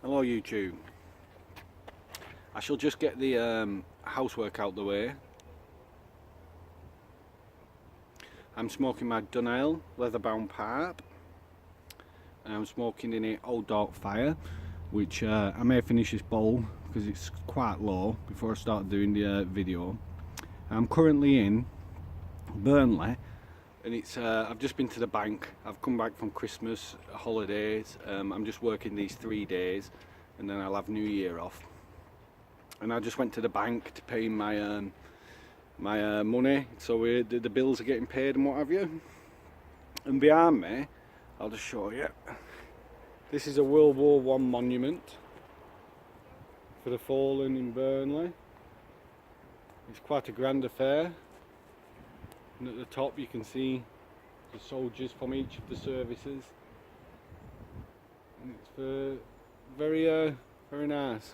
Hello YouTube. I shall just get the housework out the way. I'm smoking my Towneley leather bound pipe and I'm smoking in an old dark fire, which I may finish this bowl because it's quite low before I start doing the video. I'm currently in Burnley and it's I've just been to the bank. I've come back from Christmas holidays. I'm just working these 3 days and then I'll have New Year off, and I just went to the bank to pay my money, so the bills are getting paid and what have you. And behind me, I'll just show you, this is a World War I monument for the fallen in Burnley. It's quite a grand affair, and at the top you can see the soldiers from each of the services, and it's very nice.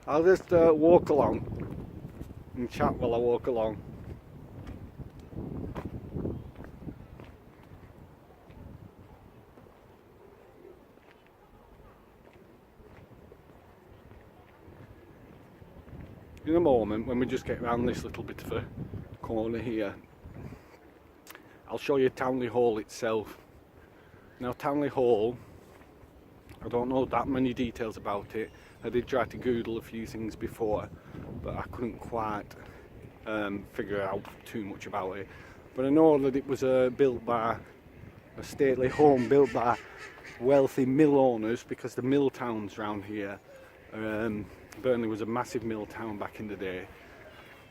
I'll just walk along and chat while I walk along. In a moment, when we just get around this little bit of a corner here, I'll show you Towneley Hall itself. Now Towneley Hall, I don't know that many details about it. I did try to Google a few things before, but I couldn't quite figure out too much about it. But I know that it was built by a stately home built by wealthy mill owners, because the mill towns around here, Burnley was a massive mill town back in the day,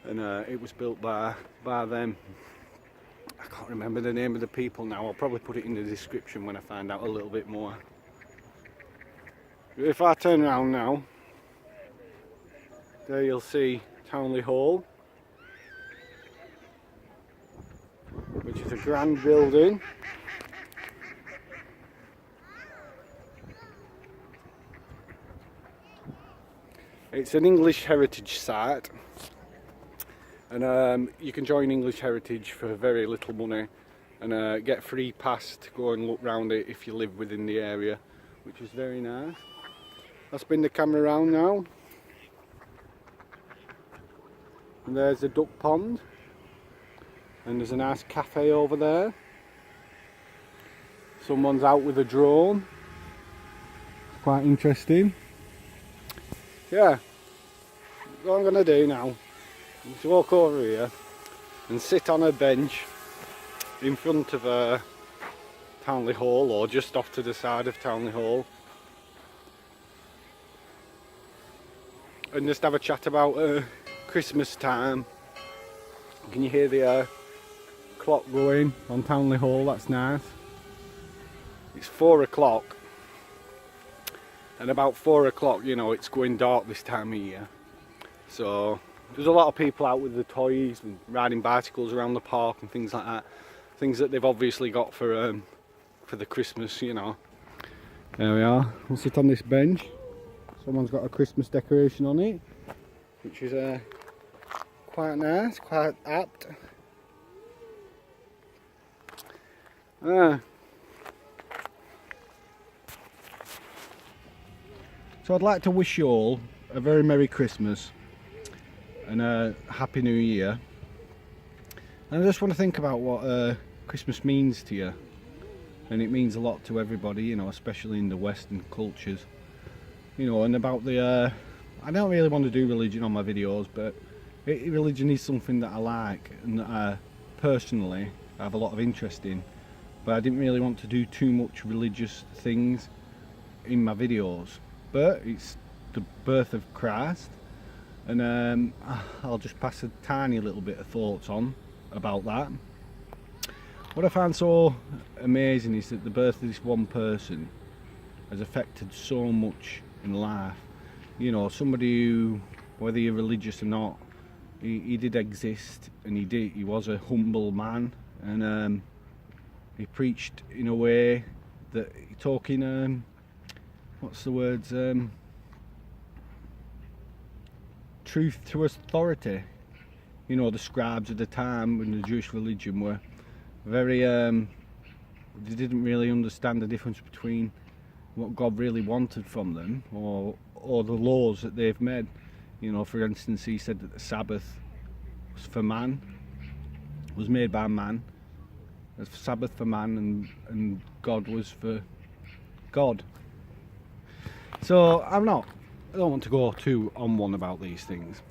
and it was built by them. I can't remember the name of the people now. I'll probably put it in the description when I find out a little bit more. If I turn around now, there you'll see Towneley Hall, which is a grand building. It's an English heritage site, and you can join English Heritage for very little money and get free pass to go and look round it if you live within the area, which is very nice. I'll spin the camera around now, and there's the duck pond, and there's a nice cafe over there. Someone's out with a drone. It's quite interesting. Yeah, what I'm going to do now is walk over here and sit on a bench in front of Towneley Hall, or just off to the side of Towneley Hall, and just have a chat about Christmas time. Can you hear the clock going on Towneley Hall? That's nice. It's 4 o'clock, and about 4 o'clock, you know, it's going dark this time of year, so there's a lot of people out with the toys and riding bicycles around the park and things like that, things that they've obviously got for the Christmas, you know. There we are. We'll sit on this bench. Someone's got a Christmas decoration on it, which is quite nice, quite apt. So I'd like to wish you all a very Merry Christmas and a Happy New Year. And I just want to think about what Christmas means to you. And it means a lot to everybody, you know, especially in the Western cultures. You know, and about the I don't really want to do religion on my videos, but religion is something that I like and that I personally have a lot of interest in, but I didn't really want to do too much religious things in my videos. But it's the birth of Christ, and I'll just pass a tiny little bit of thoughts on about that. What I find so amazing is that the birth of this one person has affected so much in life. You know, somebody who, whether you're religious or not, he did exist, and he was a humble man, and he preached in a way that talking what's the words, truth to authority. You know, the scribes of the time in the Jewish religion were very they didn't really understand the difference between what God really wanted from them, or the laws that they've made. You know, for instance, he said that the Sabbath was for man, was made by man. The Sabbath for man, and God was for God. So I don't want to go too on one about these things,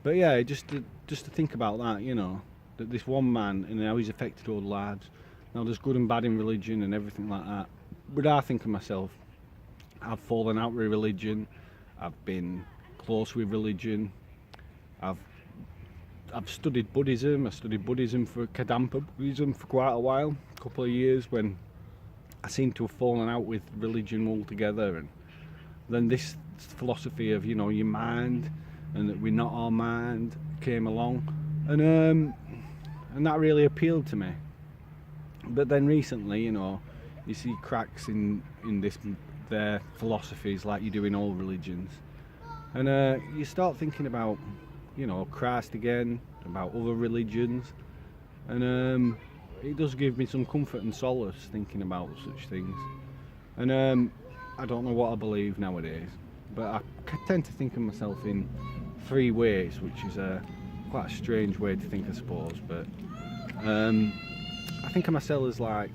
but yeah, just to think about that, you know, that this one man and how he's affected all the lives. Now there's good and bad in religion and everything like that, but I think of myself, I've fallen out with religion, I've been close with religion, I've studied Buddhism. I studied Buddhism for Kadampa Buddhism for quite a while, a couple of years, when I seemed to have fallen out with religion altogether. And then this philosophy of, you know, your mind, and that we're not our mind, came along, and that really appealed to me. But then recently, you know, you see cracks in their philosophies, like you do in all religions, and you start thinking about, you know, Christ again, about other religions, and it does give me some comfort and solace thinking about such things. And I don't know what I believe nowadays, but I tend to think of myself in three ways, which is quite a strange way to think, I suppose. But I think of myself as like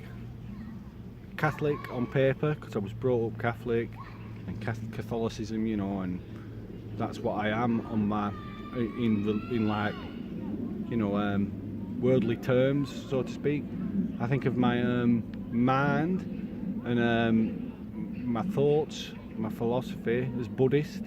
Catholic on paper, because I was brought up Catholic, and Catholicism, you know, and that's what I am on my in like, you know, worldly terms, so to speak. I think of my mind and my thoughts, my philosophy as Buddhist,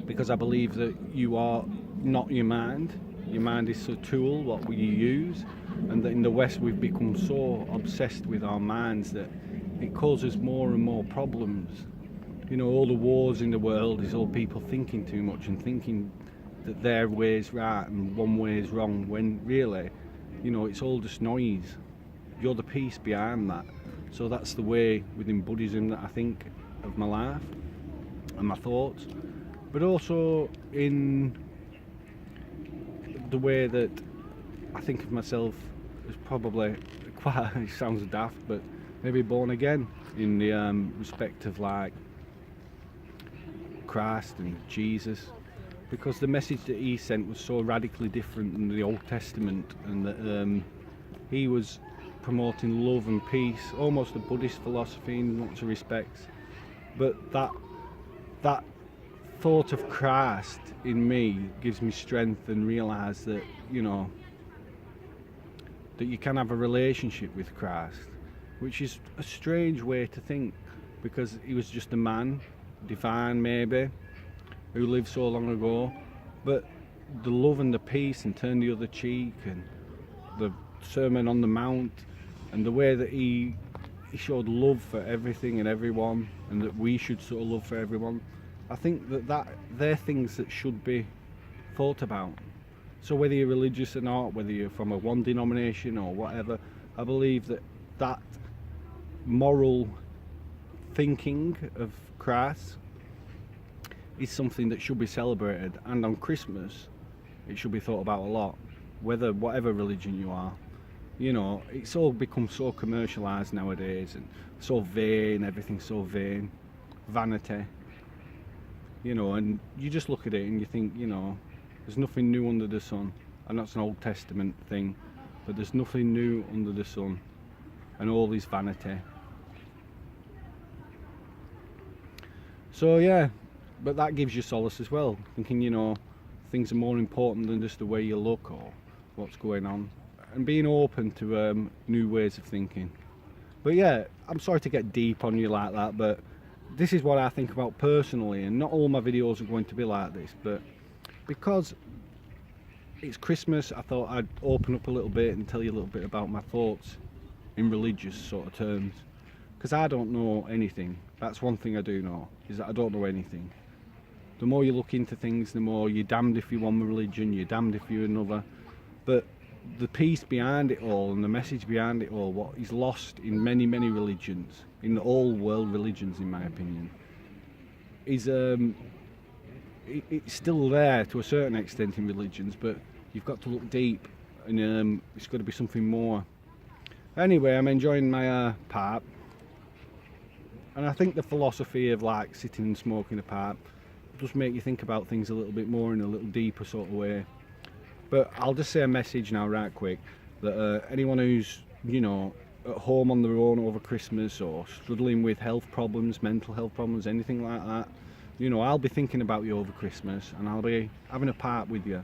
because I believe that you are not your mind. Your mind is a tool, what you use, and that in the West we've become so obsessed with our minds that it causes more and more problems. You know, all the wars in the world is all people thinking too much and thinking that their way is right and one way is wrong, when really, you know, it's all just noise. You're the piece behind that. So that's the way within Buddhism that I think of my life and my thoughts, but also in the way that I think of myself as probably quite, it sounds daft, but maybe born again, in the respect of like Christ and Jesus, because the message that he sent was so radically different than the Old Testament, and that he was promoting love and peace, almost a Buddhist philosophy in lots of respects. But that thought of Christ in me gives me strength, and realise that, you know, that you can have a relationship with Christ, which is a strange way to think, because he was just a man, divine maybe, who lived so long ago, but the love and the peace and turn the other cheek, and the Sermon on the Mount, and the way that he showed love for everything and everyone, and that we should sort of love for everyone, I think that they're things that should be thought about. So whether you're religious or not, whether you're from a one denomination or whatever, I believe that moral thinking of Christ is something that should be celebrated, and on Christmas it should be thought about a lot, whatever religion you are. You know, it's all become so commercialised nowadays, and so vain, everything's so vain, vanity, you know, and you just look at it and you think, you know, there's nothing new under the sun. And that's an Old Testament thing, but there's nothing new under the sun, and all this vanity. So yeah, but that gives you solace as well, thinking, you know, things are more important than just the way you look or what's going on, and being open to new ways of thinking. But yeah, I'm sorry to get deep on you like that, but this is what I think about personally, and not all my videos are going to be like this, but because it's Christmas, I thought I'd open up a little bit and tell you a little bit about my thoughts in religious sort of terms, because I don't know anything. That's one thing I do know, is that I don't know anything. The more you look into things, the more you're damned if you're one religion, you're damned if you're another. But the peace behind it all and the message behind it all, what is lost in many, many religions, in all world religions in my opinion, is it's still there to a certain extent in religions, but you've got to look deep, and it's got to be something more. Anyway, I'm enjoying my part, And I think the philosophy of like sitting and smoking apart does make you think about things a little bit more in a little deeper sort of way. But I'll just say a message now right quick, that anyone who's, you know, at home on their own over Christmas, or struggling with health problems, mental health problems, anything like that, you know, I'll be thinking about you over Christmas, and I'll be having a part with you.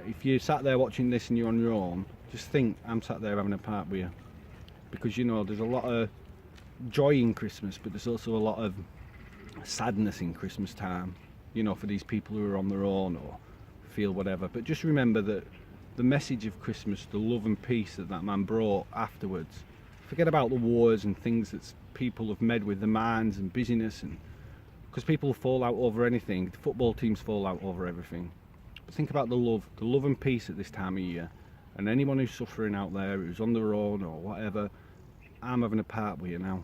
If you're sat there watching this and you're on your own, just think I'm sat there having a part with you. Because, you know, there's a lot of joy in Christmas, but there's also a lot of sadness in Christmas time, you know, for these people who are on their own or feel whatever. But just remember that the message of Christmas, the love and peace that man brought afterwards, forget about the wars and things that people have made with their minds and busyness, and because people fall out over anything, the football teams fall out over everything. But think about the love and peace at this time of year. And anyone who's suffering out there, who's on their own or whatever, I'm having a part with you now,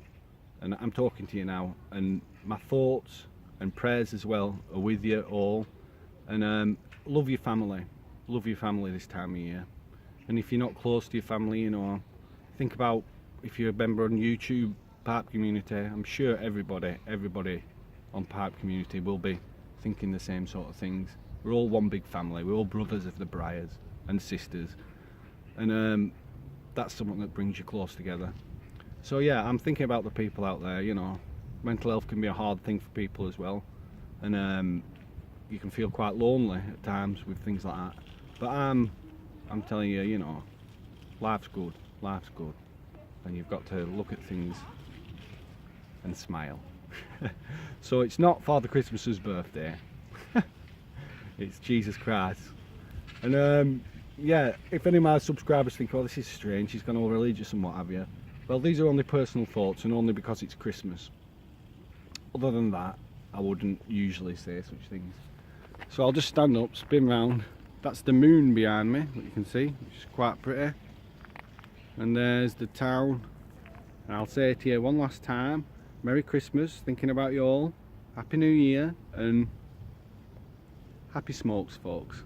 and I'm talking to you now, and my thoughts and prayers as well are with you all. And love your family this time of year. And if you're not close to your family, you know, think about, if you're a member on YouTube, Park Community, I'm sure everybody on Park Community will be thinking the same sort of things. We're all one big family, we're all brothers of the Briars and sisters, and that's something that brings you close together. So yeah, I'm thinking about the people out there, you know. Mental health can be a hard thing for people as well, and you can feel quite lonely at times with things like that. But I'm telling you, you know, life's good, and you've got to look at things and smile. So it's not Father Christmas's birthday, it's Jesus Christ. And yeah, if any of my subscribers think, oh, this is strange, he's gone all religious and what have you, well, these are only personal thoughts, and only because it's Christmas. Other than that, I wouldn't usually say such things. So I'll just stand up, spin round. That's the moon behind me, what you can see, which is quite pretty. And there's the town. And I'll say to you one last time, Merry Christmas, thinking about you all, Happy New Year, and happy smokes, folks.